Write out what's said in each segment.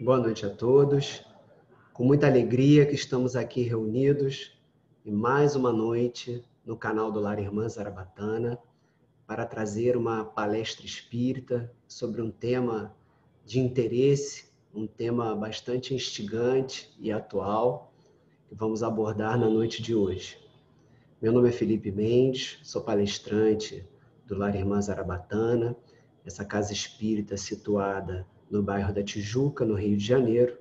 Boa noite a todos. Com muita alegria que estamos aqui reunidos em mais uma noite no canal do Lar Irmã Zarabatana para trazer uma palestra espírita sobre um tema de interesse, um tema bastante instigante e atual que vamos abordar na noite de hoje. Meu nome é Felipe Mendes, sou palestrante do Lar Irmã Zarabatana, essa casa espírita situada no bairro da Tijuca, no Rio de Janeiro,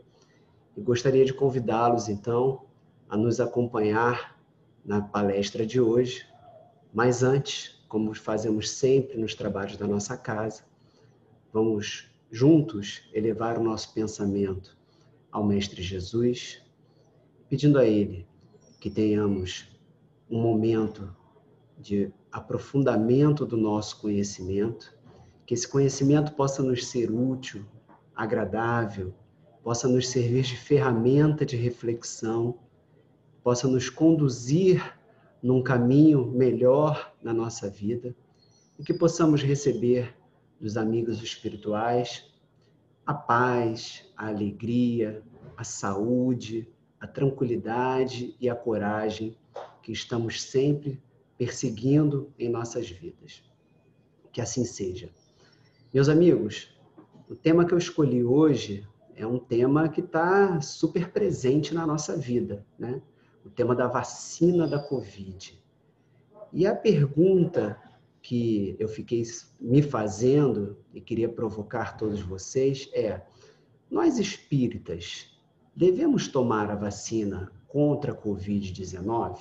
e gostaria de convidá-los, então, a nos acompanhar na palestra de hoje. Mas antes, como fazemos sempre nos trabalhos da nossa casa, vamos juntos elevar o nosso pensamento ao Mestre Jesus, pedindo a Ele que tenhamos um momento de aprofundamento do nosso conhecimento, que esse conhecimento possa nos ser útil, agradável, possa nos servir de ferramenta de reflexão, possa nos conduzir num caminho melhor na nossa vida e que possamos receber dos amigos espirituais a paz, a alegria, a saúde, a tranquilidade e a coragem que estamos sempre perseguindo em nossas vidas. Que assim seja. Meus amigos, o tema que eu escolhi hoje é um tema que está super presente na nossa vida, né? O tema da vacina da Covid. E a pergunta que eu fiquei me fazendo e queria provocar todos vocês é: nós espíritas devemos tomar a vacina contra a Covid-19?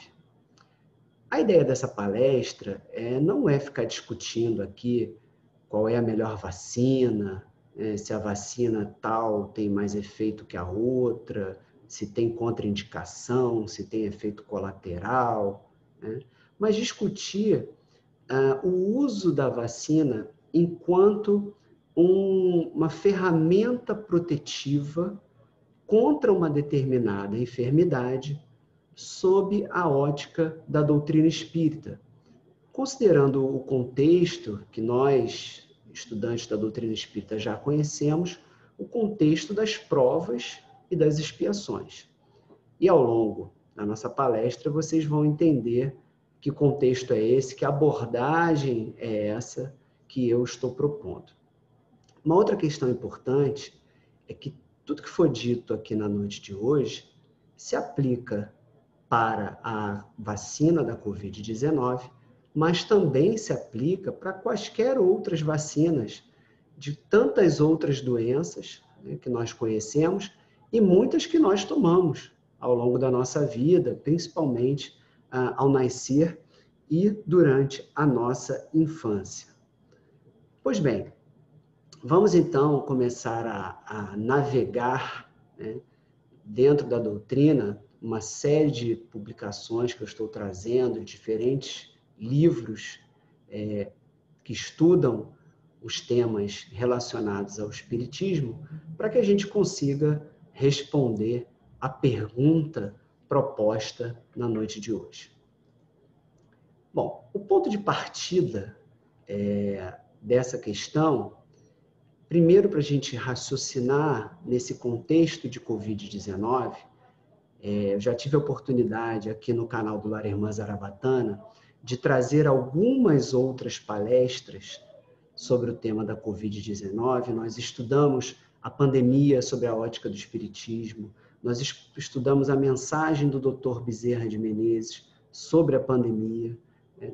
A ideia dessa palestra não é ficar discutindo aqui qual é a melhor vacina, se a vacina tal tem mais efeito que a outra, se tem contraindicação, se tem efeito colateral, né? Mas discutir o uso da vacina enquanto uma ferramenta protetiva contra uma determinada enfermidade sob a ótica da doutrina espírita, considerando o contexto que nós, estudantes da doutrina espírita, já conhecemos, o contexto das provas e das expiações. E ao longo da nossa palestra, vocês vão entender que contexto é esse, que abordagem é essa que eu estou propondo. Uma outra questão importante é que tudo que for dito aqui na noite de hoje se aplica para a vacina da Covid-19, mas também se aplica para quaisquer outras vacinas de tantas outras doenças, né, que nós conhecemos e muitas que nós tomamos ao longo da nossa vida, principalmente ao nascer e durante a nossa infância. Pois bem, vamos então começar a navegar, né, dentro da doutrina, uma série de publicações que eu estou trazendo, diferentes livros que estudam os temas relacionados ao espiritismo, para que a gente consiga responder a pergunta proposta na noite de hoje. Bom, o ponto de partida dessa questão, primeiro, para a gente raciocinar nesse contexto de Covid-19, eu já tive a oportunidade aqui no canal do Lar Irmã Zarabatana de trazer algumas outras palestras sobre o tema da Covid-19. Nós estudamos a pandemia sob a ótica do espiritismo, nós estudamos a mensagem do Dr. Bezerra de Menezes sobre a pandemia.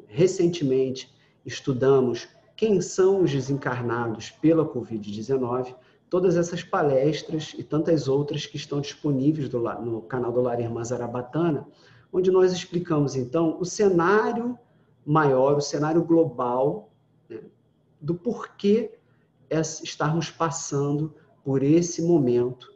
Recentemente, estudamos quem são os desencarnados pela Covid-19. Todas essas palestras e tantas outras que estão disponíveis no canal do Lar Irmã Zarabatana, onde nós explicamos, então, o cenário maior, o cenário global, né, do porquê estarmos passando por esse momento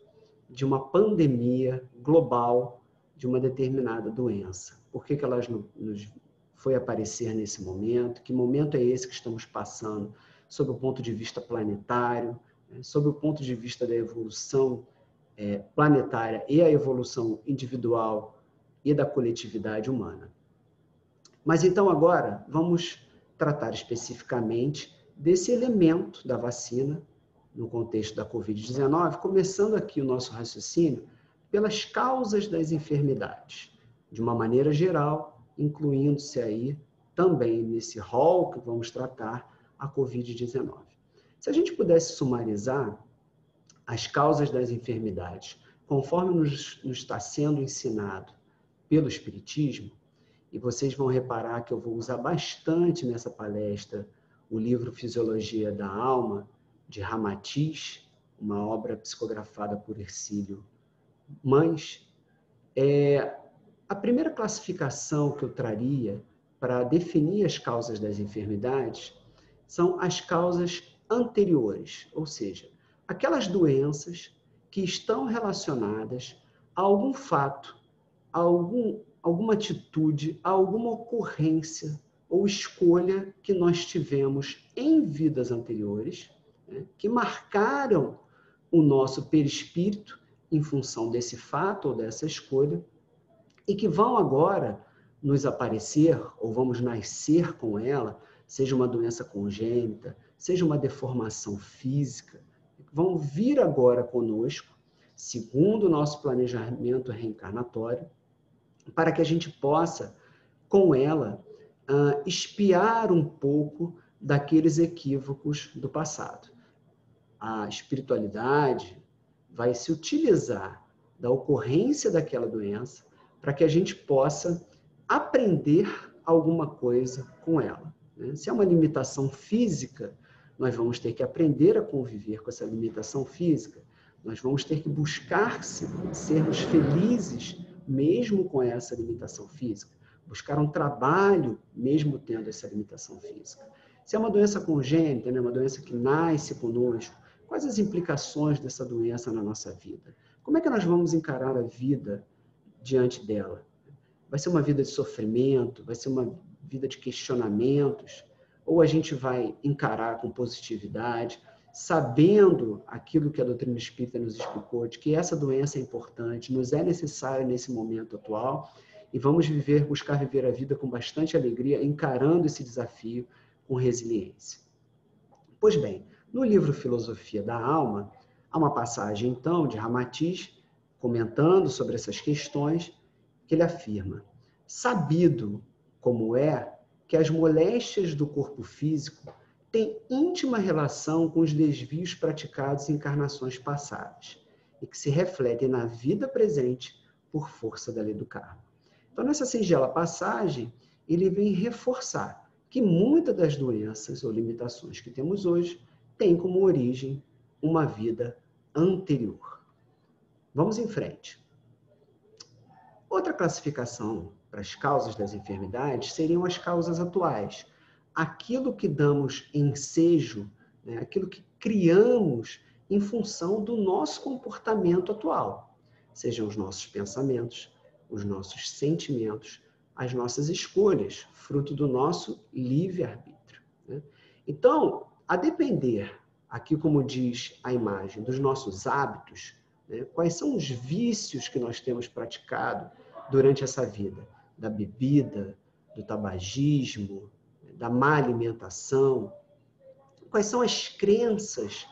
de uma pandemia global de uma determinada doença. Por que ela nos foi aparecer nesse momento? Que momento é esse que estamos passando sob o ponto de vista planetário, sob o ponto de vista da evolução planetária e a evolução individual e da coletividade humana. Mas então agora vamos tratar especificamente desse elemento da vacina, no contexto da Covid-19, começando aqui o nosso raciocínio pelas causas das enfermidades, de uma maneira geral, incluindo-se aí também nesse rol que vamos tratar a Covid-19. Se a gente pudesse sumarizar as causas das enfermidades, conforme nos está sendo ensinado pelo Espiritismo, e vocês vão reparar que eu vou usar bastante nessa palestra o livro Fisiologia da Alma, de Ramatiz, uma obra psicografada por Hercílio Mães. A primeira classificação que eu traria para definir as causas das enfermidades são as causas anteriores, ou seja, aquelas doenças que estão relacionadas a algum fato, a alguma atitude, a alguma ocorrência ou escolha que nós tivemos em vidas anteriores, né, que marcaram o nosso perispírito em função desse fato ou dessa escolha, e que vão agora nos aparecer, ou vamos nascer com ela, seja uma doença congênita, seja uma deformação física, vão vir agora conosco, segundo o nosso planejamento reencarnatório, para que a gente possa, com ela, espiar um pouco daqueles equívocos do passado. A espiritualidade vai se utilizar da ocorrência daquela doença para que a gente possa aprender alguma coisa com ela. Se é uma limitação física, nós vamos ter que aprender a conviver com essa limitação física, nós vamos ter que buscar sermos felizes mesmo com essa limitação física, buscar um trabalho mesmo tendo essa limitação física. Se é uma doença congênita, uma doença que nasce conosco, quais as implicações dessa doença na nossa vida? Como é que nós vamos encarar a vida diante dela? Vai ser uma vida de sofrimento? Vai ser uma vida de questionamentos? Ou a gente vai encarar com positividade, sabendo aquilo que a doutrina espírita nos explicou, de que essa doença é importante, nos é necessária nesse momento atual, e vamos buscar viver a vida com bastante alegria, encarando esse desafio com resiliência. Pois bem, no livro Filosofia da Alma, há uma passagem, então, de Ramatiz, comentando sobre essas questões, que ele afirma: sabido como é que as moléstias do corpo físico têm íntima relação com os desvios praticados em encarnações passadas e que se refletem na vida presente por força da lei do karma. Então, nessa singela passagem, ele vem reforçar que muitas das doenças ou limitações que temos hoje têm como origem uma vida anterior. Vamos em frente. Outra classificação para as causas das enfermidades seriam as causas atuais. Aquilo que damos ensejo, aquilo que criamos em função do nosso comportamento atual. Sejam os nossos pensamentos, os nossos sentimentos, as nossas escolhas, fruto do nosso livre-arbítrio. Então, a depender, aqui como diz a imagem, dos nossos hábitos, quais são os vícios que nós temos praticado durante essa vida? Da bebida, do tabagismo, da má alimentação? Quais são as crenças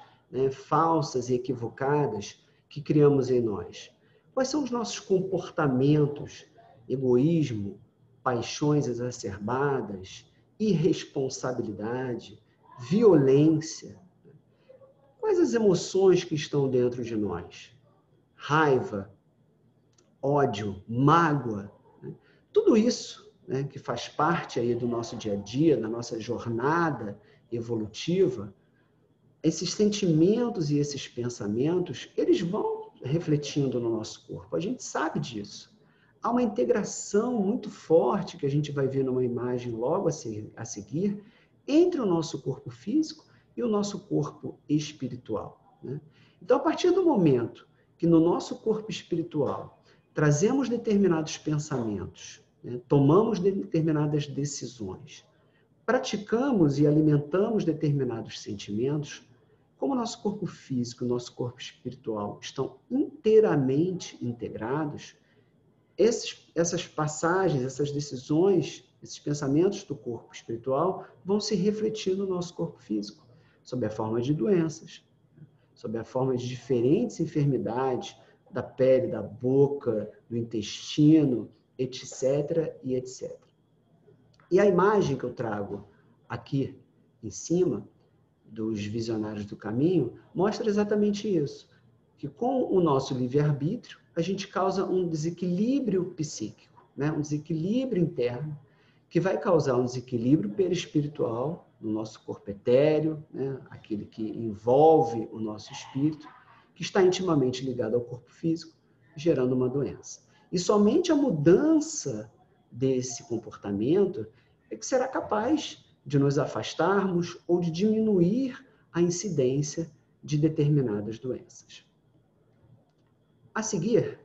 falsas e equivocadas que criamos em nós? Quais são os nossos comportamentos? Egoísmo, paixões exacerbadas, irresponsabilidade, violência. Quais as emoções que estão dentro de nós? Raiva, ódio, mágoa, tudo isso que faz parte aí do nosso dia a dia, da nossa jornada evolutiva, esses sentimentos e esses pensamentos, eles vão refletindo no nosso corpo. A gente sabe disso. Há uma integração muito forte que a gente vai ver numa imagem logo a seguir entre o nosso corpo físico e o nosso corpo espiritual. Então, a partir do momento que no nosso corpo espiritual trazemos determinados pensamentos, tomamos determinadas decisões, praticamos e alimentamos determinados sentimentos, como o nosso corpo físico e o nosso corpo espiritual estão inteiramente integrados, essas passagens, essas decisões, esses pensamentos do corpo espiritual vão se refletir no nosso corpo físico, sob a forma de doenças. sob a forma de diferentes enfermidades da pele, da boca, do intestino, etc. e etc. E a imagem que eu trago aqui em cima, dos visionários do caminho, mostra exatamente isso, que com o nosso livre-arbítrio, a gente causa um desequilíbrio psíquico, né? Um desequilíbrio interno, que vai causar um desequilíbrio perispiritual no nosso corpo etéreo, né? Aquele que envolve o nosso espírito, que está intimamente ligado ao corpo físico, gerando uma doença. E somente a mudança desse comportamento é que será capaz de nos afastarmos ou de diminuir a incidência de determinadas doenças. A seguir,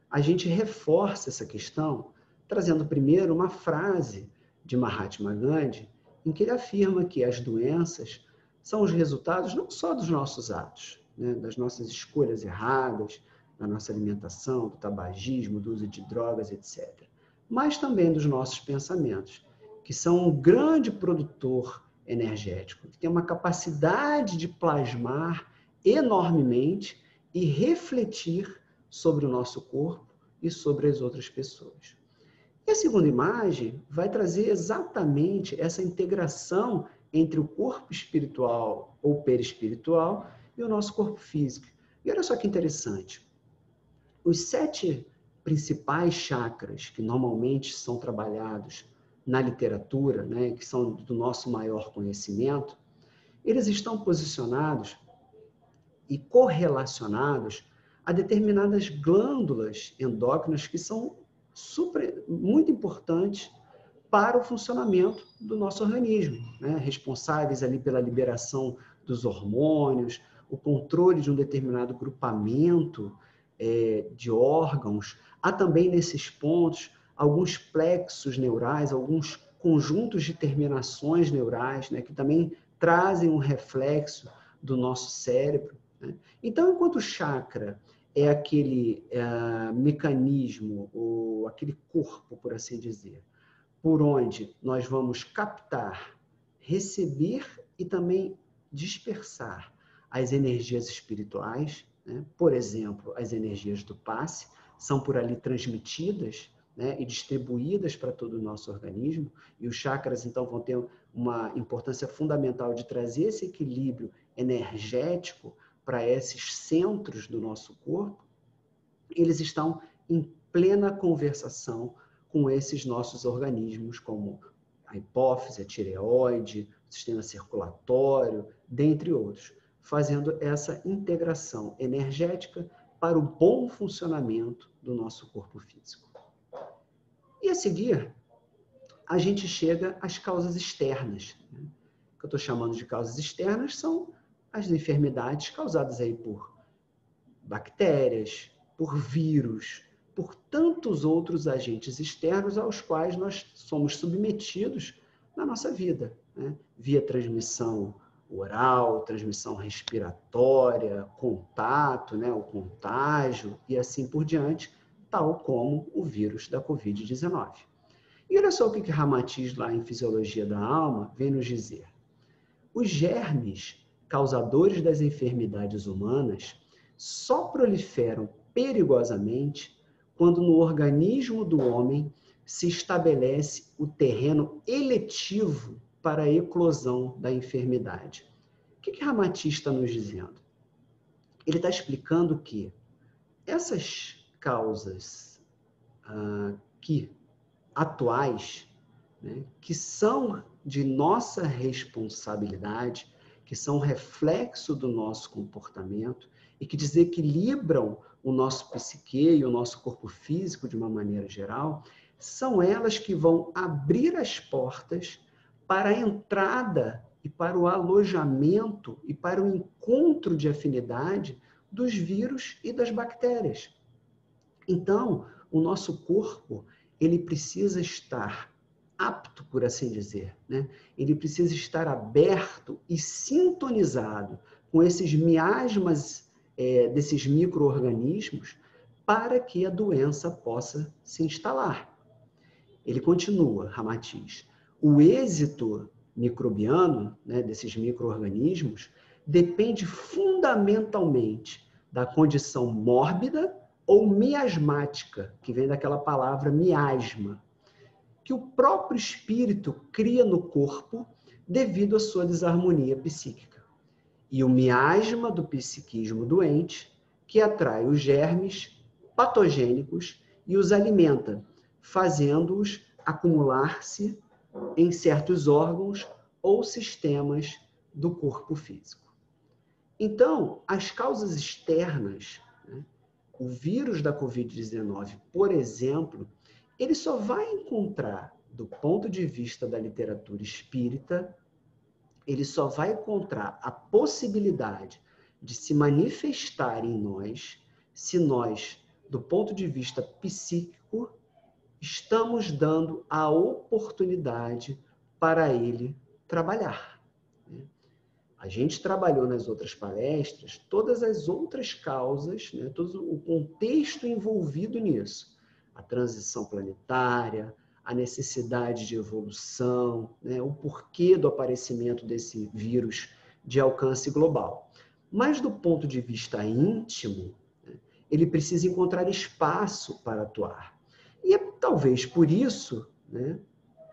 a gente reforça essa questão trazendo primeiro uma frase de Mahatma Gandhi, em que ele afirma que as doenças são os resultados não só dos nossos atos, né, das nossas escolhas erradas, da nossa alimentação, do tabagismo, do uso de drogas, etc., mas também dos nossos pensamentos, que são um grande produtor energético, que tem uma capacidade de plasmar enormemente e refletir sobre o nosso corpo e sobre as outras pessoas. E a segunda imagem vai trazer exatamente essa integração entre o corpo espiritual ou perispiritual e o nosso corpo físico. E olha só que interessante. Os 7 principais chakras que normalmente são trabalhados na literatura, né, que são do nosso maior conhecimento, eles estão posicionados e correlacionados a determinadas glândulas endócrinas que são muito importantes para o funcionamento do nosso organismo, né? Responsáveis ali pela liberação dos hormônios, o controle de um determinado grupamento de órgãos. Há também nesses pontos alguns plexos neurais, alguns conjuntos de terminações neurais, né, que também trazem um reflexo do nosso cérebro, né? Então, enquanto o chakra é aquele mecanismo, ou aquele corpo, por assim dizer, por onde nós vamos captar, receber e também dispersar as energias espirituais, né? Por exemplo, as energias do passe são por ali transmitidas, né, e distribuídas para todo o nosso organismo, e os chakras, então, vão ter uma importância fundamental de trazer esse equilíbrio energético para esses centros do nosso corpo. Eles estão em plena conversação com esses nossos organismos, como a hipófise, a tireoide, o sistema circulatório, dentre outros, fazendo essa integração energética para o bom funcionamento do nosso corpo físico. E a seguir, a gente chega às causas externas, né? O que eu estou chamando de causas externas são as enfermidades causadas aí por bactérias, por vírus, por tantos outros agentes externos aos quais nós somos submetidos na nossa vida, né? Via transmissão oral, transmissão respiratória, contato, né? O contágio e assim por diante, tal como o vírus da Covid-19. E olha só o que Ramatiz, lá em Fisiologia da Alma, vem nos dizer. Os germes causadores das enfermidades humanas só proliferam perigosamente quando no organismo do homem se estabelece o terreno eletivo para a eclosão da enfermidade. O que Ramatiz está nos dizendo? Ele está explicando que essas causas atuais, né, que são de nossa responsabilidade, que são reflexo do nosso comportamento e que desequilibram o nosso psique e o nosso corpo físico de uma maneira geral, são elas que vão abrir as portas para a entrada e para o alojamento e para o encontro de afinidade dos vírus e das bactérias. Então, o nosso corpo, ele precisa estar apto, por assim dizer, né? Ele precisa estar aberto e sintonizado com esses miasmas desses micro-organismos para que a doença possa se instalar. Ele continua, Ramatiz. O êxito microbiano, né, desses micro-organismos depende fundamentalmente da condição mórbida ou miasmática, que vem daquela palavra miasma, que o próprio espírito cria no corpo devido à sua desarmonia psíquica. E o miasma do psiquismo doente, que atrai os germes patogênicos e os alimenta, fazendo-os acumular-se em certos órgãos ou sistemas do corpo físico. Então, as causas externas, né, o vírus da Covid-19, por exemplo, ele só vai encontrar, do ponto de vista da literatura espírita, ele só vai encontrar a possibilidade de se manifestar em nós se nós, do ponto de vista psíquico, estamos dando a oportunidade para ele trabalhar. A gente trabalhou nas outras palestras todas as outras causas, né, todo o contexto envolvido nisso. A transição planetária, a necessidade de evolução, né, o porquê do aparecimento desse vírus de alcance global. Mas do ponto de vista íntimo, né, ele precisa encontrar espaço para atuar. E é talvez por isso, né,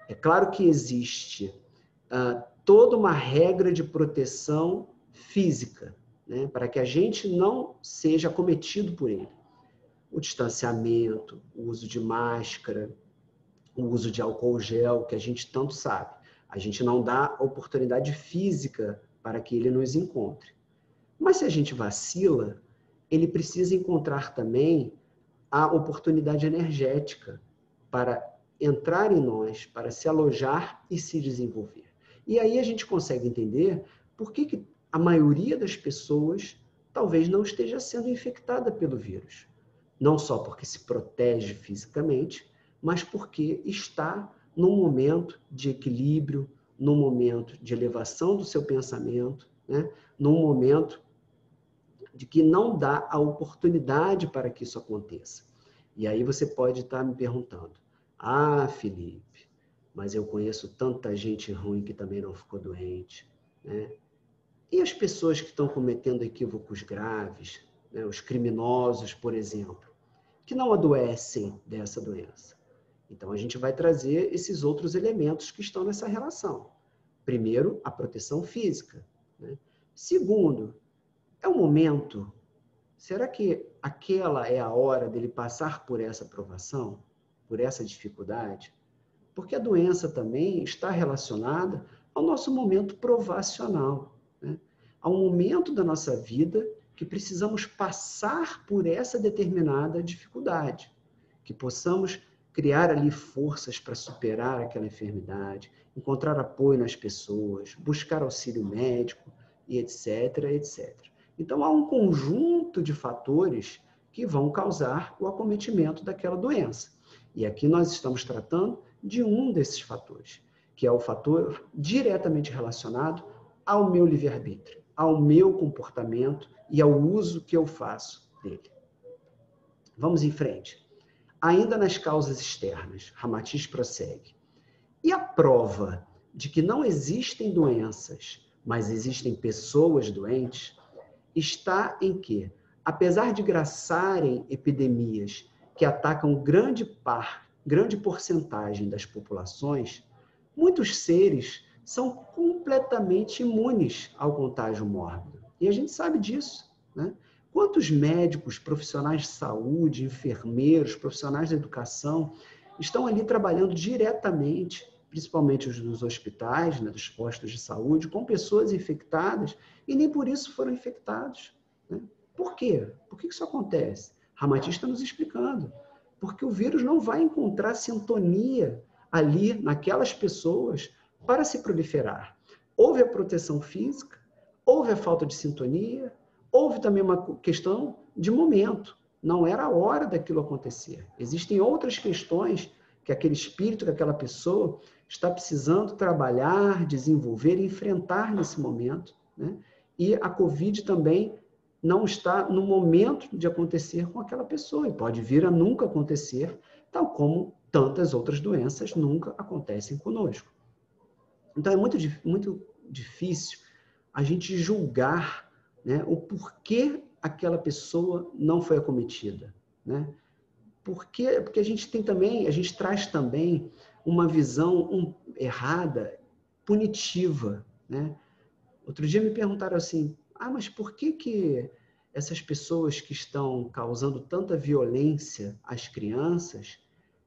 é claro que existe toda uma regra de proteção física, né, para que a gente não seja acometido por ele. O distanciamento, o uso de máscara, o uso de álcool gel, que a gente tanto sabe. A gente não dá oportunidade física para que ele nos encontre. Mas se a gente vacila, ele precisa encontrar também a oportunidade energética para entrar em nós, para se alojar e se desenvolver. E aí a gente consegue entender por que a maioria das pessoas talvez não esteja sendo infectada pelo vírus. Não só porque se protege fisicamente, mas porque está num momento de equilíbrio, num momento de elevação do seu pensamento, né? Num momento de que não dá a oportunidade para que isso aconteça. E aí você pode estar me perguntando, Felipe, mas eu conheço tanta gente ruim que também não ficou doente, né? E as pessoas que estão cometendo equívocos graves, né? Os criminosos, por exemplo, que não adoecem dessa doença. Então, a gente vai trazer esses outros elementos que estão nessa relação. Primeiro, a proteção física, né? Segundo, é o momento. Será que aquela é a hora dele passar por essa provação, por essa dificuldade? Porque a doença também está relacionada ao nosso momento provacional, né? A um momento da nossa vida que precisamos passar por essa determinada dificuldade, que possamos criar ali forças para superar aquela enfermidade, encontrar apoio nas pessoas, buscar auxílio médico, e etc, etc. Então, há um conjunto de fatores que vão causar o acometimento daquela doença. E aqui nós estamos tratando de um desses fatores, que é o fator diretamente relacionado ao meu livre-arbítrio, ao meu comportamento e ao uso que eu faço dele. Vamos em frente. Ainda nas causas externas, Ramatiz prossegue. E a prova de que não existem doenças, mas existem pessoas doentes, está em que, apesar de graçarem epidemias que atacam grande porcentagem das populações, muitos seres são completamente imunes ao contágio mórbido. E a gente sabe disso, né? Quantos médicos, profissionais de saúde, enfermeiros, profissionais da educação estão ali trabalhando diretamente, principalmente os dos hospitais, né, dos postos de saúde, com pessoas infectadas e nem por isso foram infectados, né? Por quê? Por que isso acontece? Ramatiz está nos explicando. Porque o vírus não vai encontrar sintonia ali naquelas pessoas para se proliferar. Houve a proteção física, houve a falta de sintonia, houve também uma questão de momento. Não era a hora daquilo acontecer. Existem outras questões que aquele espírito, que aquela pessoa está precisando trabalhar, desenvolver e enfrentar nesse momento, né? E a Covid também não está no momento de acontecer com aquela pessoa e pode vir a nunca acontecer, tal como tantas outras doenças nunca acontecem conosco. Então, é muito difícil a gente julgar, né, o porquê aquela pessoa não foi acometida, né? Porque a gente tem também, a gente traz também uma visão errada, punitiva, né? Outro dia me perguntaram assim, mas por que essas pessoas que estão causando tanta violência às crianças,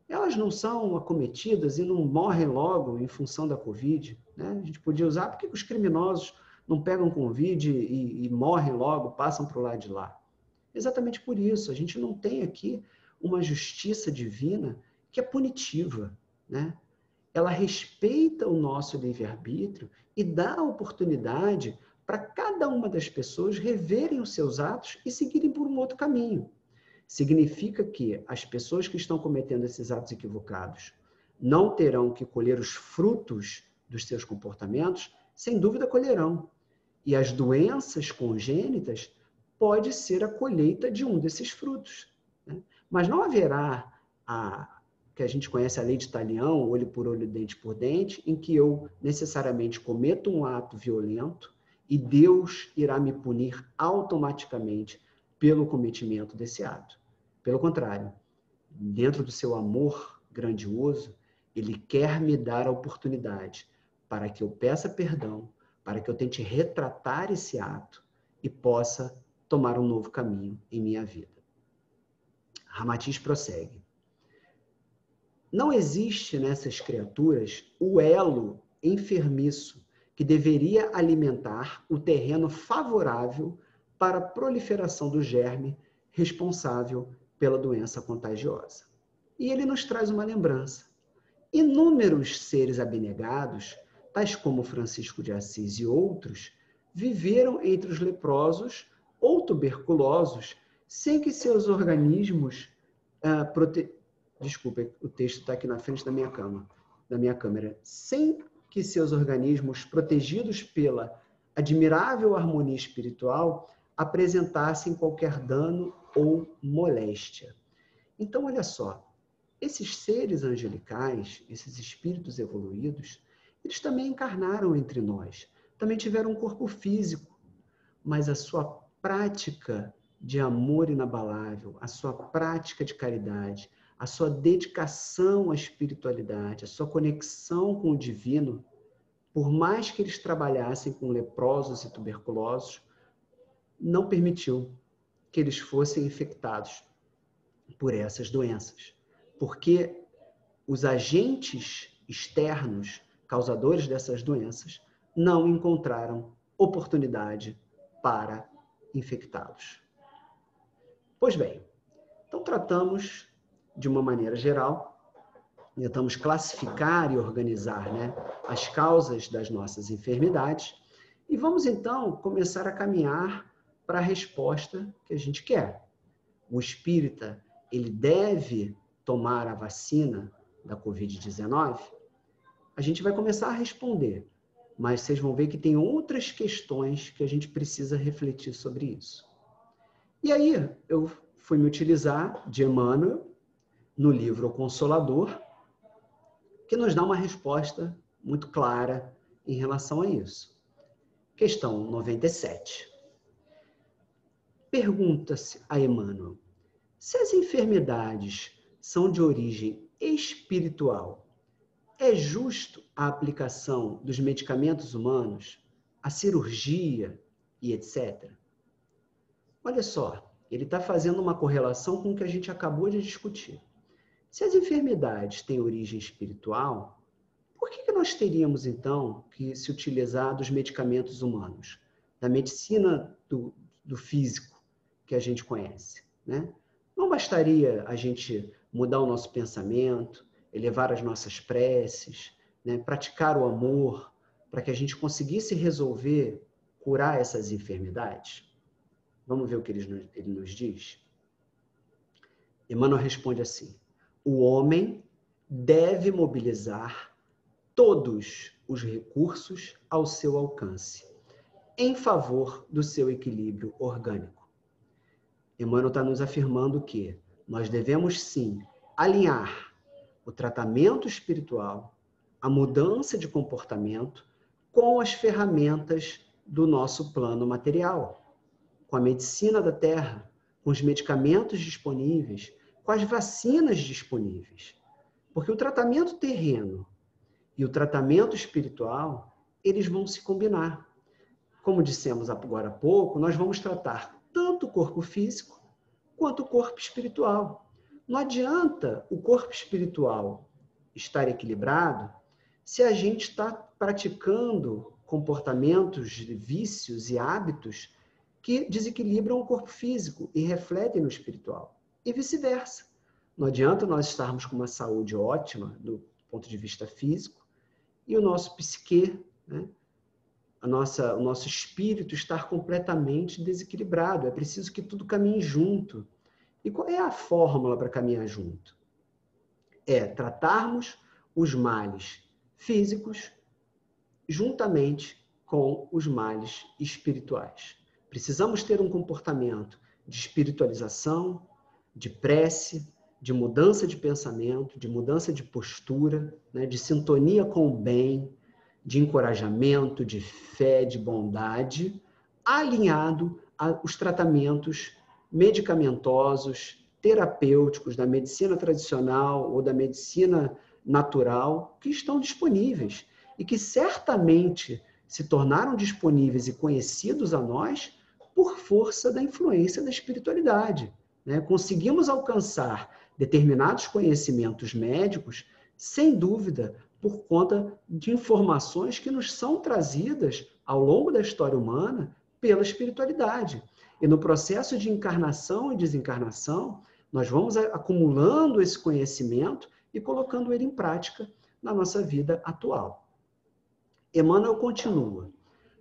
elas não são acometidas e não morrem logo em função da Covid, né? A gente podia usar, por que os criminosos não pegam Covid e morrem logo, passam para o lado de lá? Exatamente por isso, a gente não tem aqui uma justiça divina que é punitiva, né? Ela respeita o nosso livre-arbítrio e dá a oportunidade para cada uma das pessoas reverem os seus atos e seguirem por um outro caminho. Significa que as pessoas que estão cometendo esses atos equivocados não terão que colher os frutos dos seus comportamentos, sem dúvida colherão. E as doenças congênitas pode ser a colheita de um desses frutos, né? Mas não haverá que a gente conhece a lei de Talião, olho por olho, dente por dente, em que eu necessariamente cometo um ato violento e Deus irá me punir automaticamente pelo cometimento desse ato. Pelo contrário, dentro do seu amor grandioso, Ele quer me dar a oportunidade para que eu peça perdão, para que eu tente retratar esse ato e possa tomar um novo caminho em minha vida. Ramatiz prossegue. Não existe nessas criaturas o elo enfermiço que deveria alimentar o terreno favorável para a proliferação do germe responsável pela doença contagiosa. E ele nos traz uma lembrança. Inúmeros seres abnegados, tais como Francisco de Assis e outros, viveram entre os leprosos ou tuberculosos sem que seus organismos Desculpa, o texto está aqui na frente da minha câmera. Sem que seus organismos, protegidos pela admirável harmonia espiritual, apresentassem qualquer dano ou moléstia. Então, olha só, esses seres angelicais, esses espíritos evoluídos, eles também encarnaram entre nós, também tiveram um corpo físico, mas a sua prática de amor inabalável, a sua prática de caridade, a sua dedicação à espiritualidade, a sua conexão com o divino, por mais que eles trabalhassem com leprosos e tuberculosos, não permitiu que eles fossem infectados por essas doenças. Porque os agentes externos, causadores dessas doenças, não encontraram oportunidade para infectá-los. Pois bem, então tratamos de uma maneira geral, tentamos classificar e organizar, né, as causas das nossas enfermidades e vamos então começar a caminhar para a resposta que a gente quer. O espírita, ele deve tomar a vacina da Covid-19? A gente vai começar a responder, mas vocês vão ver que tem outras questões que a gente precisa refletir sobre isso. E aí, eu fui me utilizar de Emmanuel, no livro O Consolador, que nos dá uma resposta muito clara em relação a isso. Questão 97. Pergunta-se a Emmanuel, se as enfermidades são de origem espiritual, é justo a aplicação dos medicamentos humanos, a cirurgia e etc? Olha só, ele está fazendo uma correlação com o que a gente acabou de discutir. Se as enfermidades têm origem espiritual, por que nós teríamos, então, que se utilizar dos medicamentos humanos, da medicina do físico que a gente conhece, né? Não bastaria a gente mudar o nosso pensamento, elevar as nossas preces, né? Praticar o amor, para que a gente conseguisse resolver, curar essas enfermidades? Vamos ver o que ele nos diz? Emmanuel responde assim: o homem deve mobilizar todos os recursos ao seu alcance, em favor do seu equilíbrio orgânico. Emmanuel está nos afirmando que nós devemos, sim, alinhar o tratamento espiritual, a mudança de comportamento, com as ferramentas do nosso plano material, com a medicina da Terra, com os medicamentos disponíveis, com as vacinas disponíveis. Porque o tratamento terreno e o tratamento espiritual, eles vão se combinar. Como dissemos agora há pouco, nós vamos tratar tanto o corpo físico quanto o corpo espiritual. Não adianta o corpo espiritual estar equilibrado se a gente está praticando comportamentos de vícios e hábitos que desequilibram o corpo físico e refletem no espiritual. E vice-versa. Não adianta nós estarmos com uma saúde ótima do ponto de vista físico e o nosso psique, né, o nosso espírito estar completamente desequilibrado. É preciso que tudo caminhe junto. E qual é a fórmula para caminhar junto? É tratarmos os males físicos juntamente com os males espirituais. Precisamos ter um comportamento de espiritualização, de prece, de mudança de pensamento, de mudança de postura, né, de sintonia com o bem, de encorajamento, de fé, de bondade, alinhado aos tratamentos medicamentosos, terapêuticos da medicina tradicional ou da medicina natural que estão disponíveis e que certamente se tornaram disponíveis e conhecidos a nós por força da influência da espiritualidade, né? Conseguimos alcançar determinados conhecimentos médicos, sem dúvida, por conta de informações que nos são trazidas ao longo da história humana pela espiritualidade. E no processo de encarnação e desencarnação, nós vamos acumulando esse conhecimento e colocando ele em prática na nossa vida atual. Emmanuel continua.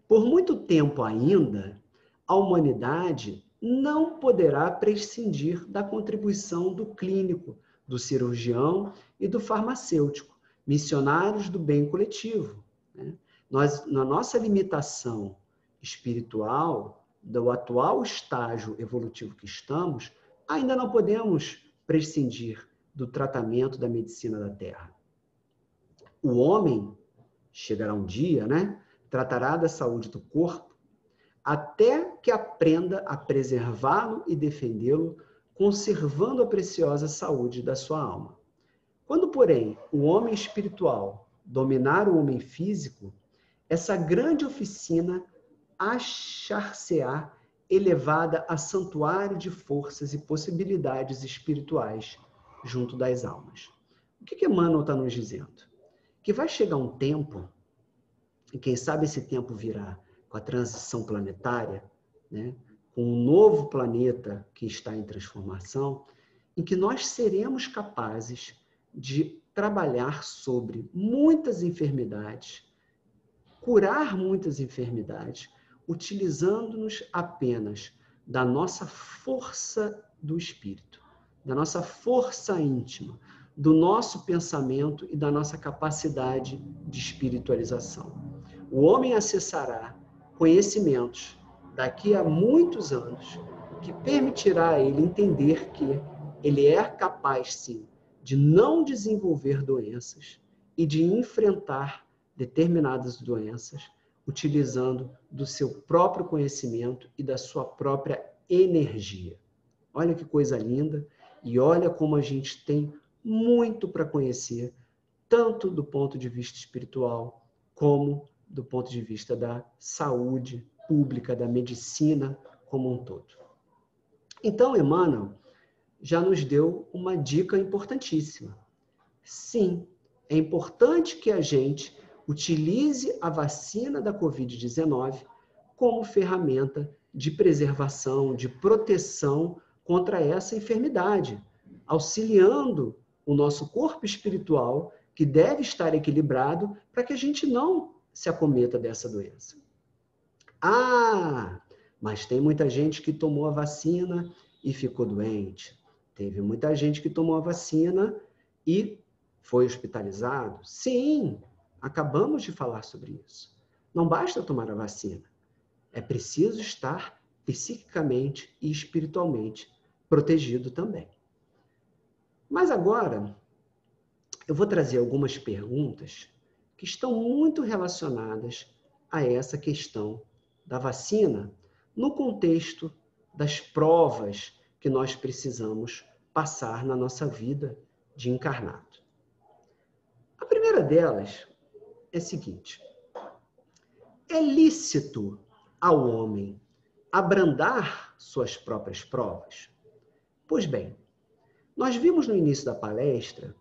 Por muito tempo ainda, a humanidade não poderá prescindir da contribuição do clínico, do cirurgião e do farmacêutico, missionários do bem coletivo. Né? Nós, na nossa limitação espiritual, do atual estágio evolutivo que estamos, ainda não podemos prescindir do tratamento da medicina da Terra. O homem chegará um dia, né? Tratará da saúde do corpo até que aprenda a preservá-lo e defendê-lo, conservando a preciosa saúde da sua alma. Quando, porém, o homem espiritual dominar o homem físico, essa grande oficina achar-se-á elevada a santuário de forças e possibilidades espirituais junto das almas. O que Emmanuel está nos dizendo? Que vai chegar um tempo, e quem sabe esse tempo virá com a transição planetária, né, com um novo planeta que está em transformação, em que nós seremos capazes de trabalhar sobre muitas enfermidades, curar muitas enfermidades, utilizando-nos apenas da nossa força do espírito, da nossa força íntima, do nosso pensamento e da nossa capacidade de espiritualização. O homem acessará conhecimentos daqui a muitos anos, o que permitirá a ele entender que ele é capaz, sim, de não desenvolver doenças e de enfrentar determinadas doenças utilizando do seu próprio conhecimento e da sua própria energia. Olha que coisa linda e olha como a gente tem muito para conhecer, tanto do ponto de vista espiritual, como do ponto de vista da saúde pública, da medicina como um todo. Então, Emmanuel já nos deu uma dica importantíssima. Sim, é importante que a gente utilize a vacina da Covid-19 como ferramenta de preservação, de proteção contra essa enfermidade, auxiliando o nosso corpo espiritual, que deve estar equilibrado para que a gente não se acometa dessa doença. Ah, mas tem muita gente que tomou a vacina e ficou doente. Teve muita gente que tomou a vacina e foi hospitalizado? Sim, acabamos de falar sobre isso. Não basta tomar a vacina. É preciso estar psiquicamente e espiritualmente protegido também. Mas agora, eu vou trazer algumas perguntas que estão muito relacionadas a essa questão da vacina no contexto das provas que nós precisamos passar na nossa vida de encarnado. A primeira delas é a seguinte: é lícito ao homem abrandar suas próprias provas? Pois bem, nós vimos no início da palestra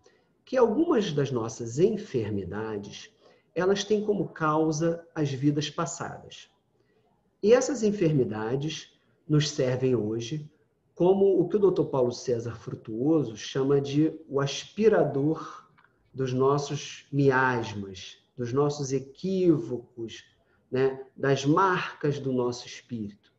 que algumas das nossas enfermidades, elas têm como causa as vidas passadas. E essas enfermidades nos servem hoje como o que o Dr. Paulo César Frutuoso chama de o aspirador dos nossos miasmas, dos nossos equívocos, né, das marcas do nosso espírito.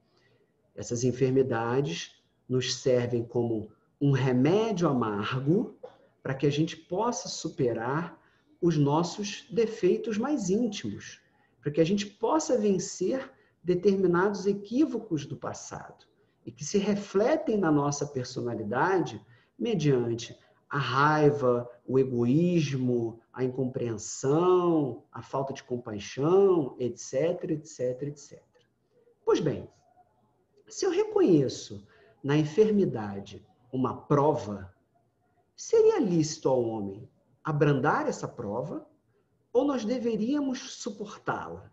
Essas enfermidades nos servem como um remédio amargo para que a gente possa superar os nossos defeitos mais íntimos, para que a gente possa vencer determinados equívocos do passado e que se refletem na nossa personalidade mediante a raiva, o egoísmo, a incompreensão, a falta de compaixão, etc, etc, etc. Pois bem, se eu reconheço na enfermidade uma prova, seria lícito ao homem abrandar essa prova ou nós deveríamos suportá-la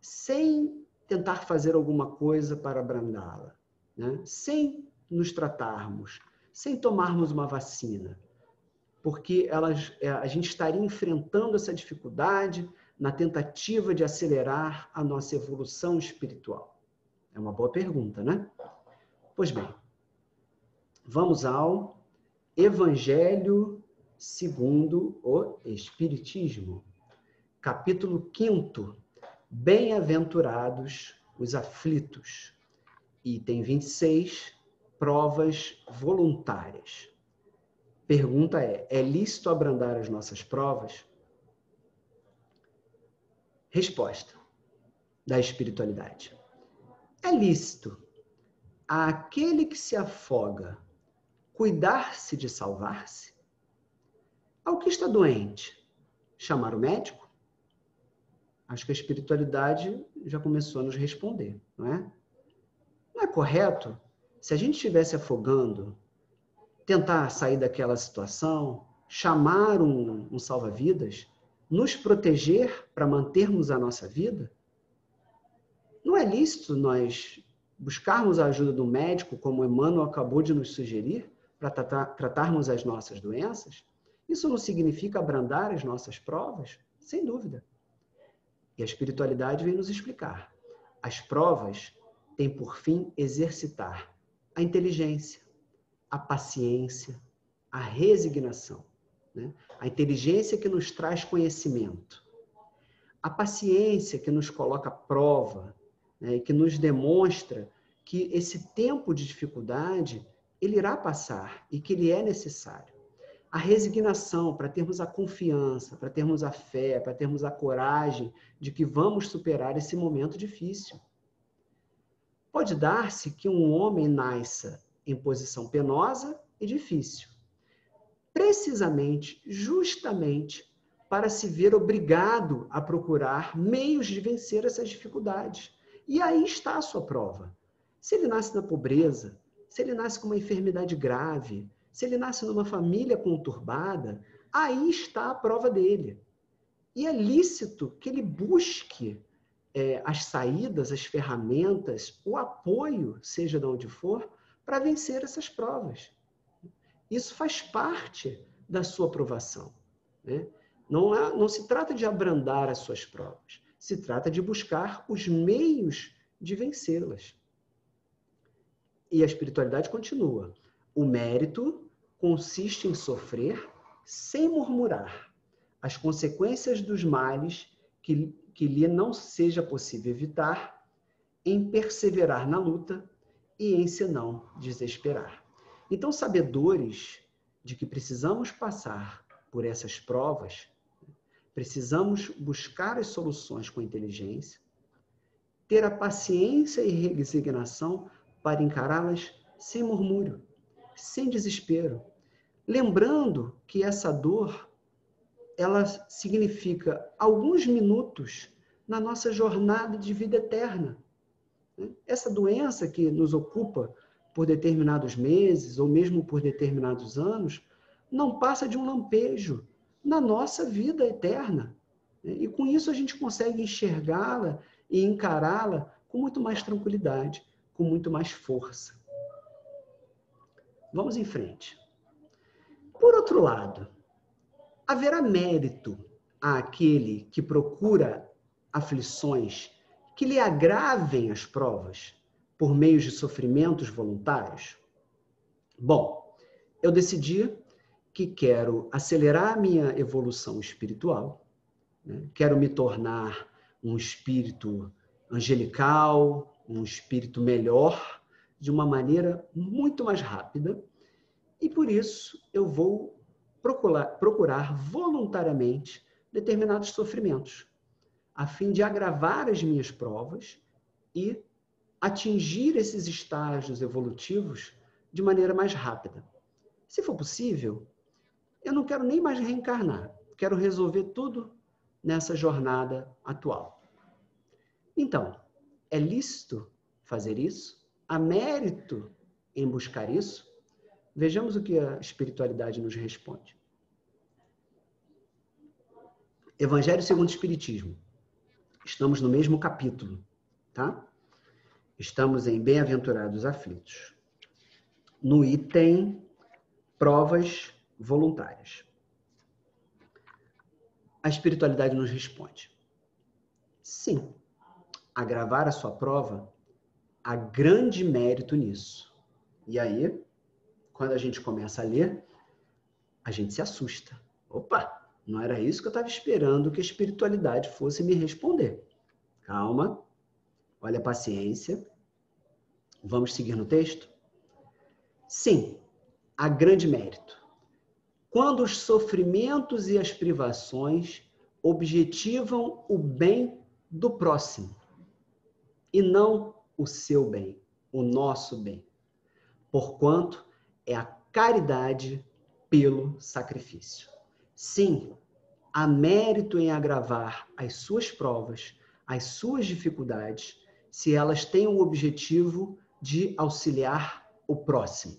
sem tentar fazer alguma coisa para abrandá-la, né? Sem nos tratarmos, sem tomarmos uma vacina, porque a gente estaria enfrentando essa dificuldade na tentativa de acelerar a nossa evolução espiritual? É uma boa pergunta, né? Pois bem, vamos ao Evangelho segundo o Espiritismo, capítulo 5º, Bem-aventurados os aflitos, item 26, provas voluntárias. Pergunta é lícito abrandar as nossas provas? Resposta da espiritualidade: é lícito àquele que se afoga cuidar-se de salvar-se? Ao que está doente, chamar o médico? Acho que a espiritualidade já começou a nos responder, não é? Não é correto, se a gente estivesse afogando, tentar sair daquela situação, chamar um salva-vidas, nos proteger para mantermos a nossa vida? Não é lícito nós buscarmos a ajuda do médico, como Emmanuel acabou de nos sugerir, para tratarmos as nossas doenças? Isso não significa abrandar as nossas provas? Sem dúvida. E a espiritualidade vem nos explicar. As provas têm por fim exercitar a inteligência, a paciência, a resignação, né? A inteligência que nos traz conhecimento, a paciência que nos coloca à prova, né? E que nos demonstra que esse tempo de dificuldade ele irá passar e que ele é necessário. A resignação, para termos a confiança, para termos a fé, para termos a coragem de que vamos superar esse momento difícil. Pode dar-se que um homem nasça em posição penosa e difícil, precisamente, justamente, para se ver obrigado a procurar meios de vencer essas dificuldades. E aí está a sua prova. Se ele nasce na pobreza, se ele nasce com uma enfermidade grave, se ele nasce numa família conturbada, aí está a prova dele. E é lícito que ele busque as saídas, as ferramentas, o apoio, seja de onde for, para vencer essas provas. Isso faz parte da sua provação, né? Não se trata de abrandar as suas provas, se trata de buscar os meios de vencê-las. E a espiritualidade continua. O mérito consiste em sofrer sem murmurar as consequências dos males que lhe não seja possível evitar, em perseverar na luta e em se não desesperar. Então, sabedores de que precisamos passar por essas provas, precisamos buscar as soluções com inteligência, ter a paciência e resignação para encará-las sem murmúrio, sem desespero, lembrando que essa dor, ela significa alguns minutos na nossa jornada de vida eterna, né? Essa doença que nos ocupa por determinados meses ou mesmo por determinados anos, não passa de um lampejo na nossa vida eterna. E com isso a gente consegue enxergá-la e encará-la com muito mais tranquilidade, com muito mais força. Vamos em frente. Por outro lado, haverá mérito àquele que procura aflições que lhe agravem as provas por meio de sofrimentos voluntários? Bom, eu decidi que quero acelerar a minha evolução espiritual, né? Quero me tornar um espírito angelical, um espírito melhor, de uma maneira muito mais rápida, e por isso eu vou procurar voluntariamente determinados sofrimentos, a fim de agravar as minhas provas e atingir esses estágios evolutivos de maneira mais rápida. Se for possível, eu não quero nem mais reencarnar, quero resolver tudo nessa jornada atual. Então, é lícito fazer isso? Há mérito em buscar isso? Vejamos o que a espiritualidade nos responde. Evangelho segundo o Espiritismo. Estamos no mesmo capítulo, tá? Estamos em Bem-aventurados aflitos. No item Provas voluntárias. A espiritualidade nos responde: sim, agravar a sua prova, há grande mérito nisso. E aí, quando a gente começa a ler, a gente se assusta. Opa, não era isso que eu estava esperando que a espiritualidade fosse me responder. Calma, olha a paciência. Vamos seguir no texto? Sim, há grande mérito. Quando os sofrimentos e as privações objetivam o bem do próximo e não o seu bem, o nosso bem, porquanto é a caridade pelo sacrifício. Sim, há mérito em agravar as suas provas, as suas dificuldades, se elas têm o objetivo de auxiliar o próximo.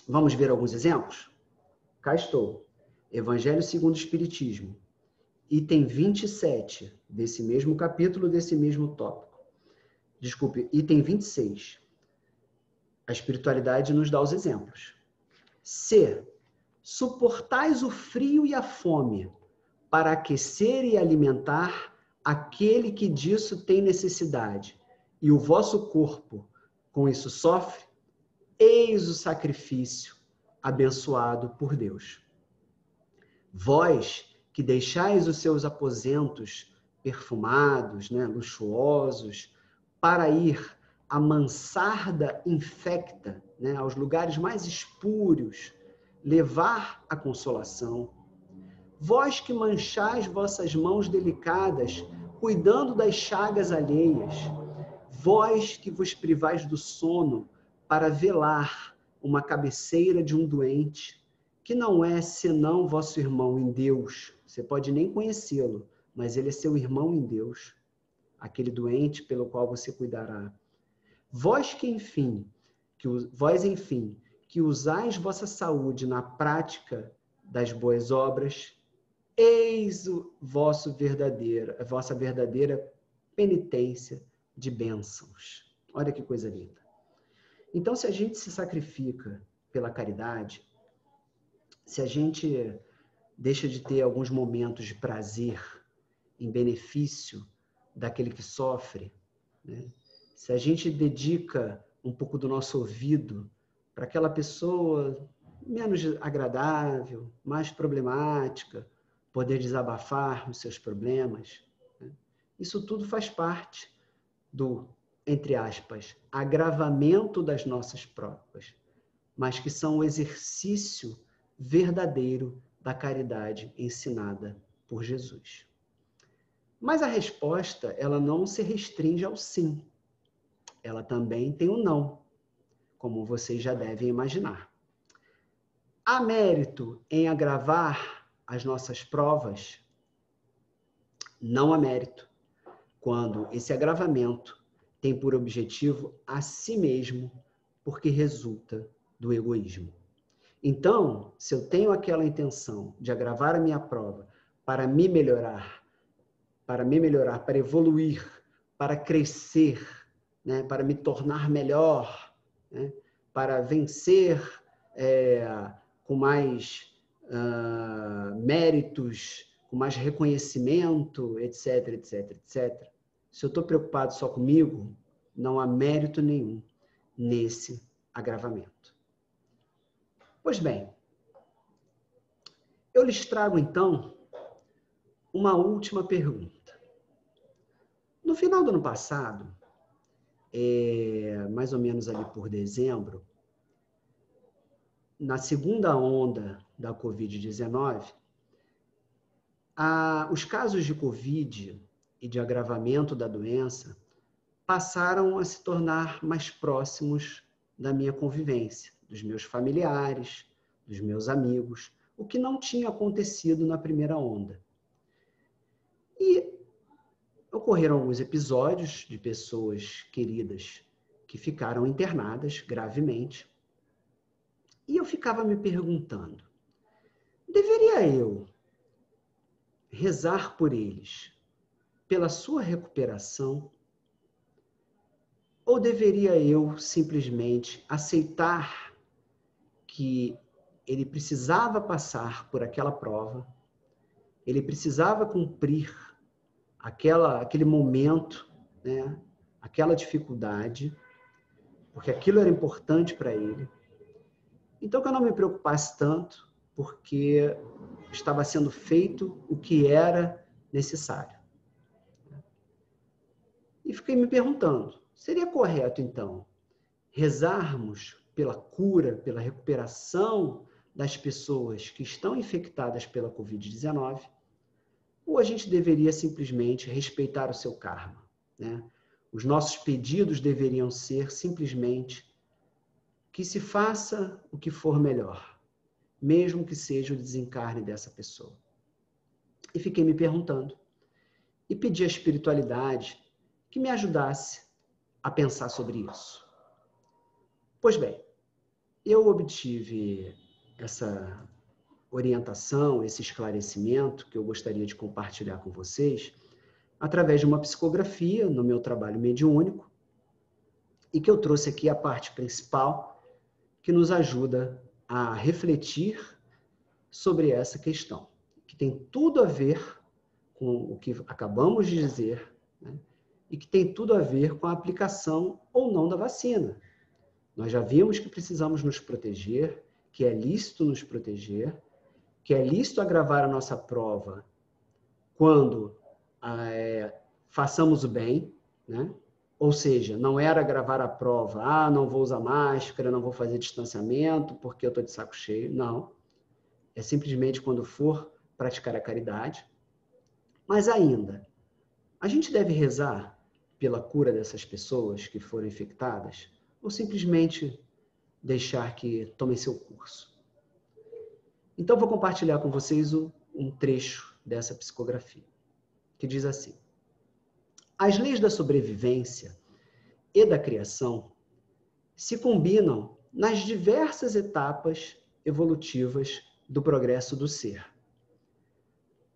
Vamos ver alguns exemplos? Cá estou. Evangelho segundo o Espiritismo. Item 27 desse mesmo capítulo, desse mesmo tópico. Desculpe, item 26. A espiritualidade nos dá os exemplos. Se suportais o frio e a fome para aquecer e alimentar aquele que disso tem necessidade, e o vosso corpo com isso sofre, eis o sacrifício abençoado por Deus. Vós que deixais os seus aposentos perfumados, né, luxuosos, para ir à mansarda infecta, né, aos lugares mais espúrios, levar a consolação. Vós que manchais vossas mãos delicadas, cuidando das chagas alheias, vós que vos privais do sono para velar uma cabeceira de um doente, que não é senão vosso irmão em Deus. Você pode nem conhecê-lo, mas ele é seu irmão em Deus, aquele doente pelo qual você cuidará. Vós, enfim, que usais vossa saúde na prática das boas obras, eis a vossa verdadeira penitência de bênçãos. Olha que coisa linda. Então, se a gente se sacrifica pela caridade, se a gente deixa de ter alguns momentos de prazer em benefício daquele que sofre, né? Se a gente dedica um pouco do nosso ouvido para aquela pessoa menos agradável, mais problemática, poder desabafar os seus problemas, né? Isso tudo faz parte do, entre aspas, agravamento das nossas provas, mas que são o exercício verdadeiro da caridade ensinada por Jesus. Mas a resposta, ela não se restringe ao sim. Ela também tem um não, como vocês já devem imaginar. Há mérito em agravar as nossas provas? Não há mérito quando esse agravamento tem por objetivo a si mesmo, porque resulta do egoísmo. Então, se eu tenho aquela intenção de agravar a minha prova para me melhorar, para evoluir, para crescer, né, para me tornar melhor, né, para vencer com mais méritos, com mais reconhecimento, etc, etc, etc. Se eu estou preocupado só comigo, não há mérito nenhum nesse agravamento. Pois bem, eu lhes trago então uma última pergunta. No final do ano passado, mais ou menos ali por dezembro, na segunda onda da Covid-19, os casos de Covid e de agravamento da doença passaram a se tornar mais próximos da minha convivência, dos meus familiares, dos meus amigos, o que não tinha acontecido na primeira onda. E ocorreram alguns episódios de pessoas queridas que ficaram internadas gravemente. E eu ficava me perguntando, deveria eu rezar por eles, pela sua recuperação, ou deveria eu simplesmente aceitar que ele precisava passar por aquela prova, ele precisava cumprir aquele momento, né, aquela dificuldade, porque aquilo era importante para ele. Então, que eu não me preocupasse tanto, porque estava sendo feito o que era necessário. E fiquei me perguntando, seria correto, então, rezarmos pela cura, pela recuperação das pessoas que estão infectadas pela Covid-19, ou a gente deveria simplesmente respeitar o seu karma, né? Os nossos pedidos deveriam ser simplesmente que se faça o que for melhor, mesmo que seja o desencarne dessa pessoa. E fiquei me perguntando, e pedi à espiritualidade que me ajudasse a pensar sobre isso. Pois bem, eu obtive essa orientação, esse esclarecimento que eu gostaria de compartilhar com vocês através de uma psicografia no meu trabalho mediúnico e que eu trouxe aqui a parte principal que nos ajuda a refletir sobre essa questão, que tem tudo a ver com o que acabamos de dizer, né? E que tem tudo a ver com a aplicação ou não da vacina. Nós já vimos que precisamos nos proteger, que é lícito nos proteger, que é lícito agravar a nossa prova quando façamos o bem, né? Ou seja, não era agravar a prova, não vou usar máscara, não vou fazer distanciamento porque eu estou de saco cheio. Não. É simplesmente quando for praticar a caridade. Mas ainda, a gente deve rezar pela cura dessas pessoas que foram infectadas ou simplesmente deixar que tomem seu curso? Então, vou compartilhar com vocês um trecho dessa psicografia, que diz assim: as leis da sobrevivência e da criação se combinam nas diversas etapas evolutivas do progresso do ser.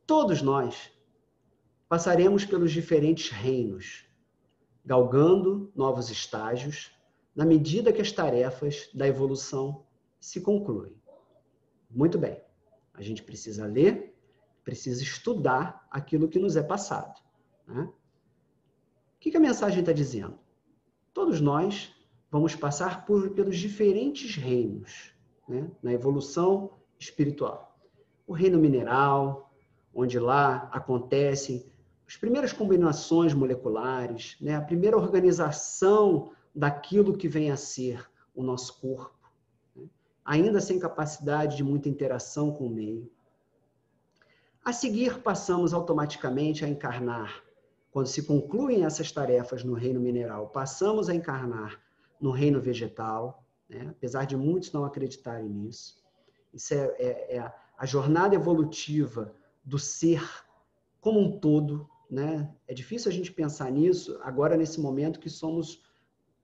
Todos nós passaremos pelos diferentes reinos, galgando novos estágios, na medida que as tarefas da evolução se concluem. Muito bem, a gente precisa ler, precisa estudar aquilo que nos é passado, né? O que a mensagem está dizendo? Todos nós vamos passar pelos diferentes reinos, né, na evolução espiritual. O reino mineral, onde lá acontecem as primeiras combinações moleculares, né, a primeira organização daquilo que vem a ser o nosso corpo, né, ainda sem capacidade de muita interação com o meio. A seguir, passamos automaticamente a encarnar. Quando se concluem essas tarefas no reino mineral, passamos a encarnar no reino vegetal, né? Apesar de muitos não acreditarem nisso. Isso é a jornada evolutiva do ser como um todo, né? É difícil a gente pensar nisso agora, nesse momento que somos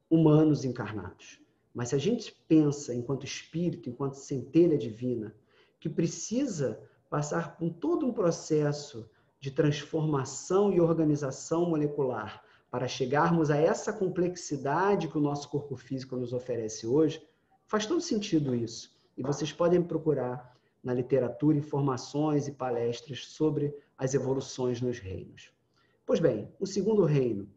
humanos encarnados. Mas se a gente pensa enquanto espírito, enquanto centelha divina, que precisa passar por todo um processo de transformação e organização molecular para chegarmos a essa complexidade que o nosso corpo físico nos oferece hoje, faz todo sentido isso. E vocês podem procurar na literatura informações e palestras sobre as evoluções nos reinos. Pois bem, o segundo reino,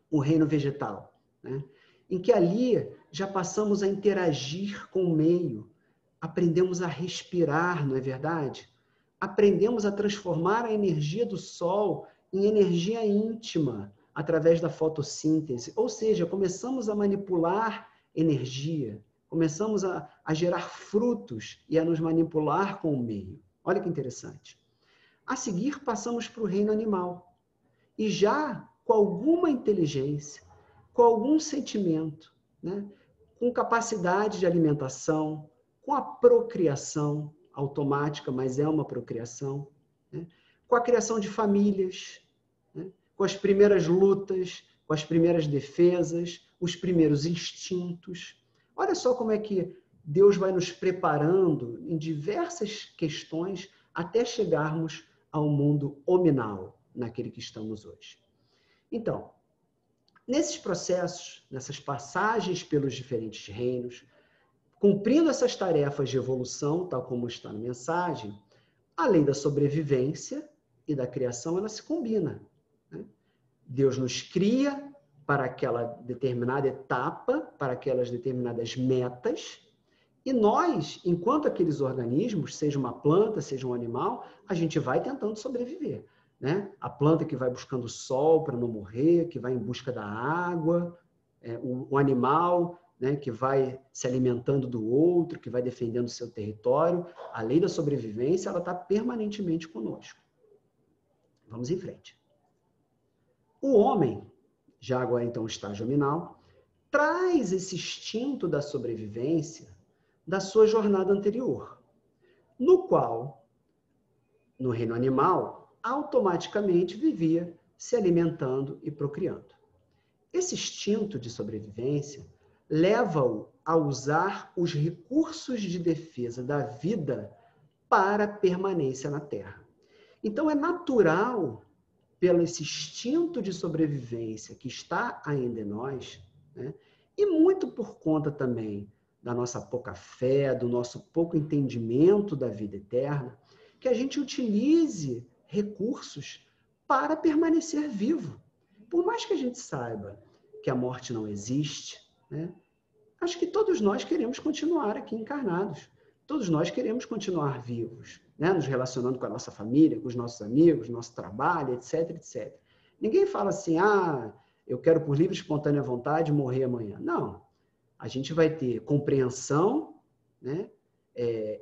o reino vegetal, né? Em que ali já passamos a interagir com o meio, aprendemos a respirar, não é verdade? Aprendemos a transformar a energia do sol em energia íntima através da fotossíntese, ou seja, começamos a manipular energia, começamos a gerar frutos e a nos manipular com o meio. Olha que interessante. A seguir, passamos para o reino animal. E já com alguma inteligência, com algum sentimento, né? Com capacidade de alimentação, com a procriação automática, mas é uma procriação, né? Com a criação de famílias, né? Com as primeiras lutas, com as primeiras defesas, os primeiros instintos. Olha só como é que Deus vai nos preparando em diversas questões até chegarmos ao mundo hominal, naquele que estamos hoje. Então, nesses processos, nessas passagens pelos diferentes reinos, cumprindo essas tarefas de evolução, tal como está na mensagem, a lei da sobrevivência e da criação, ela se combina, né? Deus nos cria para aquela determinada etapa, para aquelas determinadas metas, e nós, enquanto aqueles organismos, seja uma planta, seja um animal, a gente vai tentando sobreviver, né? A planta que vai buscando sol para não morrer, que vai em busca da água, o animal, né, que vai se alimentando do outro, que vai defendendo o seu território. A lei da sobrevivência, ela está permanentemente conosco. Vamos em frente. O homem, já agora então o estágio hominal, traz esse instinto da sobrevivência da sua jornada anterior, no qual, no reino animal, automaticamente vivia se alimentando e procriando. Esse instinto de sobrevivência leva-o a usar os recursos de defesa da vida para a permanência na Terra. Então, é natural, pelo esse instinto de sobrevivência que está ainda em nós, né, e muito por conta também da nossa pouca fé, do nosso pouco entendimento da vida eterna, que a gente utilize recursos para permanecer vivo. Por mais que a gente saiba que a morte não existe, né, acho que todos nós queremos continuar aqui encarnados. Todos nós queremos continuar vivos, né, nos relacionando com a nossa família, com os nossos amigos, nosso trabalho, etc, etc. Ninguém fala assim, eu quero por livre e espontânea vontade morrer amanhã. Não. A gente vai ter compreensão, né,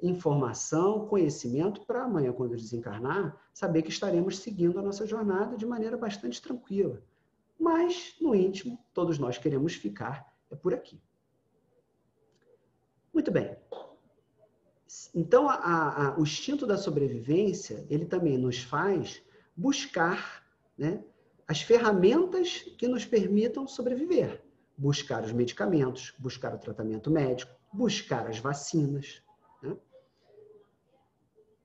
informação, conhecimento para amanhã, quando desencarnar, saber que estaremos seguindo a nossa jornada de maneira bastante tranquila. Mas, no íntimo, todos nós queremos ficar por aqui. Muito bem. Então, o instinto da sobrevivência, ele também nos faz buscar, né, as ferramentas que nos permitam sobreviver. Buscar os medicamentos, buscar o tratamento médico, buscar as vacinas, né?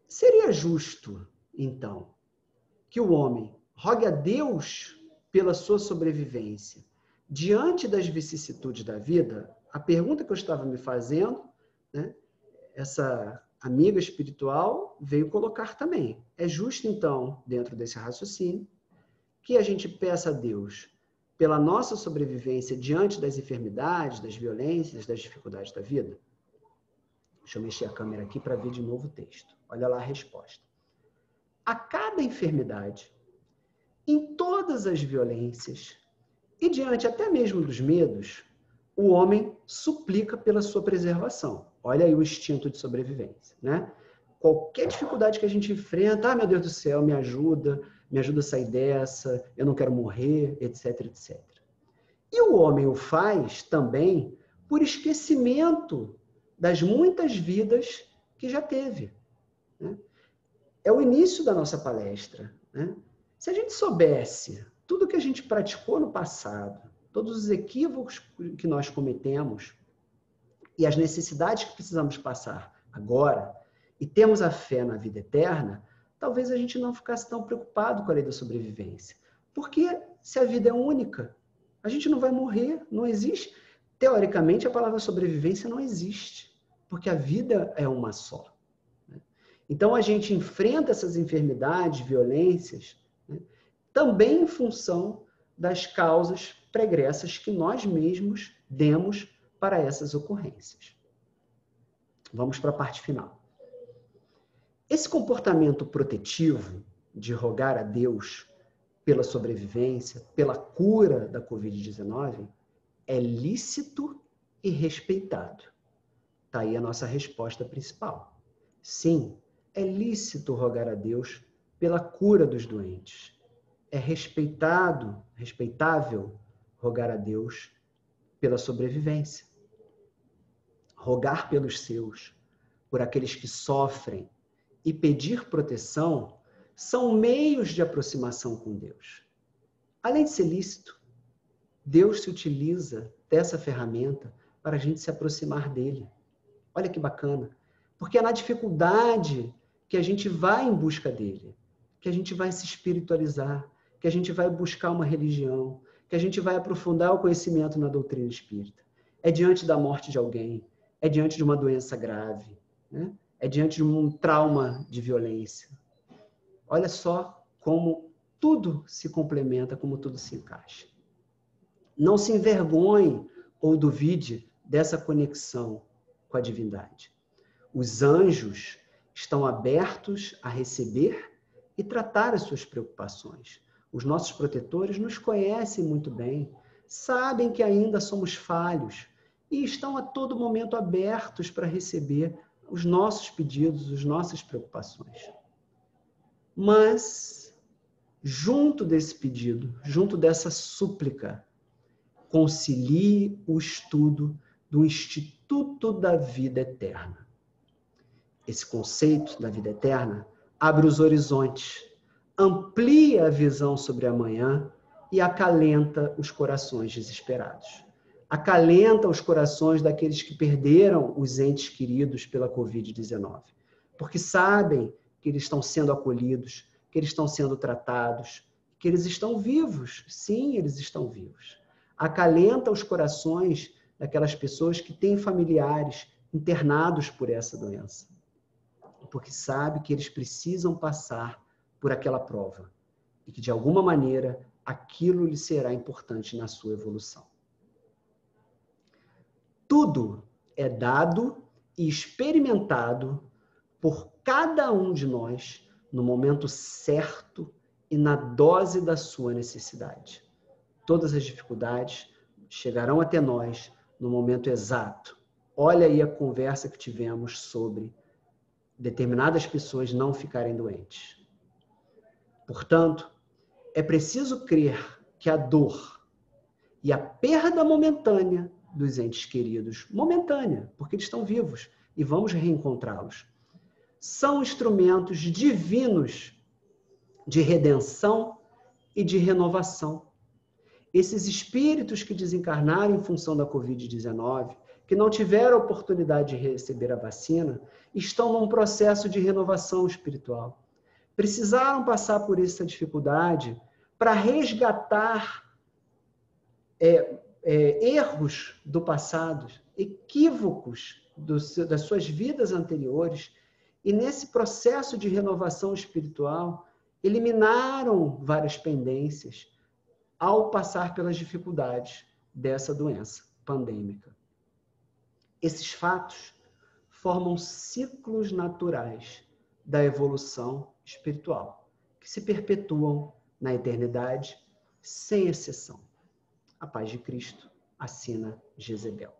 Seria justo, então, que o homem rogue a Deus pela sua sobrevivência diante das vicissitudes da vida? A pergunta que eu estava me fazendo, né, essa amiga espiritual veio colocar também. É justo, então, dentro desse raciocínio, que a gente peça a Deus pela nossa sobrevivência diante das enfermidades, das violências, das dificuldades da vida? Deixa eu mexer a câmera aqui para ver de novo o texto. Olha lá a resposta. A cada enfermidade, em todas as violências e diante até mesmo dos medos, o homem suplica pela sua preservação. Olha aí o instinto de sobrevivência, né? Qualquer dificuldade que a gente enfrenta, meu Deus do céu, me ajuda a sair dessa, eu não quero morrer, etc, etc. E o homem o faz também por esquecimento das muitas vidas que já teve, né? É o início da nossa palestra, né? Se a gente soubesse tudo que a gente praticou no passado, todos os equívocos que nós cometemos e as necessidades que precisamos passar agora, e temos a fé na vida eterna, talvez a gente não ficasse tão preocupado com a lei da sobrevivência. Porque se a vida é única, a gente não vai morrer, não existe. Teoricamente, a palavra sobrevivência não existe, porque a vida é uma só. Então, a gente enfrenta essas enfermidades, violências, também em função das causas pregressas que nós mesmos demos para essas ocorrências. Vamos para a parte final. Esse comportamento protetivo de rogar a Deus pela sobrevivência, pela cura da Covid-19, é lícito e respeitado. Está aí a nossa resposta principal. Sim, é lícito rogar a Deus pela cura dos doentes. É respeitável rogar a Deus pela sobrevivência. Rogar pelos seus, por aqueles que sofrem, e pedir proteção são meios de aproximação com Deus. Além de ser lícito, Deus se utiliza dessa ferramenta para a gente se aproximar dele. Olha que bacana. Porque é na dificuldade que a gente vai em busca dele, que a gente vai se espiritualizar, que a gente vai buscar uma religião, que a gente vai aprofundar o conhecimento na doutrina espírita. É diante da morte de alguém, é diante de uma doença grave, né? É diante de um trauma de violência. Olha só como tudo se complementa, como tudo se encaixa. Não se envergonhe ou duvide dessa conexão com a divindade. Os anjos estão abertos a receber e tratar as suas preocupações. Os nossos protetores nos conhecem muito bem, sabem que ainda somos falhos e estão a todo momento abertos para receber os nossos pedidos, as nossas preocupações. Mas, junto desse pedido, junto dessa súplica, concilie o estudo do Instituto da Vida Eterna. Esse conceito da vida eterna abre os horizontes, amplia a visão sobre amanhã e acalenta os corações desesperados. Acalenta os corações daqueles que perderam os entes queridos pela Covid-19, porque sabem que eles estão sendo acolhidos, que eles estão sendo tratados, que eles estão vivos. Sim, eles estão vivos. Acalenta os corações daquelas pessoas que têm familiares internados por essa doença, porque sabe que eles precisam passar por aquela prova e que, de alguma maneira, aquilo lhe será importante na sua evolução. Tudo é dado e experimentado por cada um de nós no momento certo e na dose da sua necessidade. Todas as dificuldades chegarão até nós no momento exato. Olha aí a conversa que tivemos sobre determinadas pessoas não ficarem doentes. Portanto, é preciso crer que a dor e a perda momentânea dos entes queridos, momentânea, porque eles estão vivos e vamos reencontrá-los, são instrumentos divinos de redenção e de renovação. Esses espíritos que desencarnaram em função da Covid-19, que não tiveram a oportunidade de receber a vacina, estão num processo de renovação espiritual. Precisaram passar por essa dificuldade para resgatar erros do passado, equívocos das suas vidas anteriores, e nesse processo de renovação espiritual, eliminaram várias pendências ao passar pelas dificuldades dessa doença pandêmica. Esses fatos formam ciclos naturais da evolução espiritual, que se perpetuam na eternidade, sem exceção. A paz de Cristo, assina Jezebel.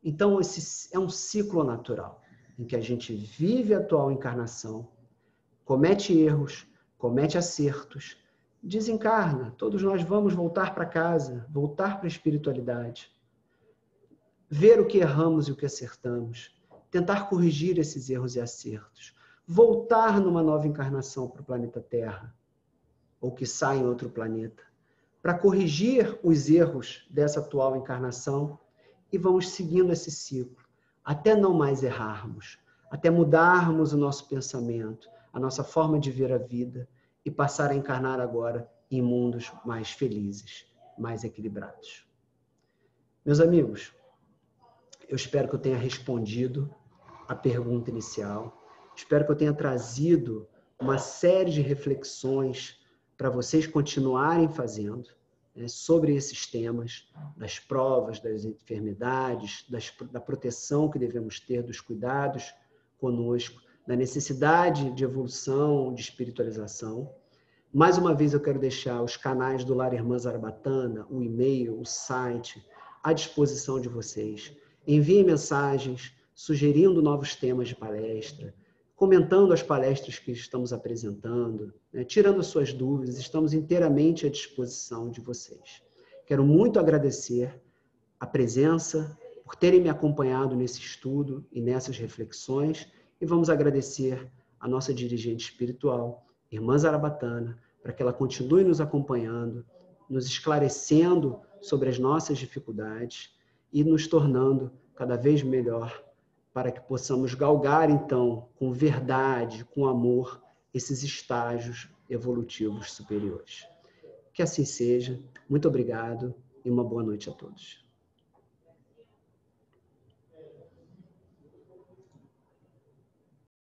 Então, esse é um ciclo natural, em que a gente vive a atual encarnação, comete erros, comete acertos, desencarna. Todos nós vamos voltar para casa, voltar para a espiritualidade, ver o que erramos e o que acertamos, tentar corrigir esses erros e acertos, voltar numa nova encarnação para o planeta Terra, ou quiçá em outro planeta, para corrigir os erros dessa atual encarnação e vamos seguindo esse ciclo, até não mais errarmos, até mudarmos o nosso pensamento, a nossa forma de ver a vida e passar a encarnar agora em mundos mais felizes, mais equilibrados. Meus amigos, eu espero que eu tenha respondido a pergunta inicial, espero que eu tenha trazido uma série de reflexões para vocês continuarem fazendo, né, sobre esses temas, das provas, das enfermidades, da proteção que devemos ter, dos cuidados conosco, da necessidade de evolução, de espiritualização. Mais uma vez eu quero deixar os canais do Lar Irmã Zarabatana, o e-mail, o site, à disposição de vocês. Enviem mensagens, sugerindo novos temas de palestra, comentando as palestras que estamos apresentando, né, tirando as suas dúvidas, estamos inteiramente à disposição de vocês. Quero muito agradecer a presença, por terem me acompanhado nesse estudo e nessas reflexões, e vamos agradecer a nossa dirigente espiritual, Irmã Zarabatana, para que ela continue nos acompanhando, nos esclarecendo sobre as nossas dificuldades e nos tornando cada vez melhor, para que possamos galgar, então, com verdade, com amor, esses estágios evolutivos superiores. Que assim seja. Muito obrigado e uma boa noite a todos.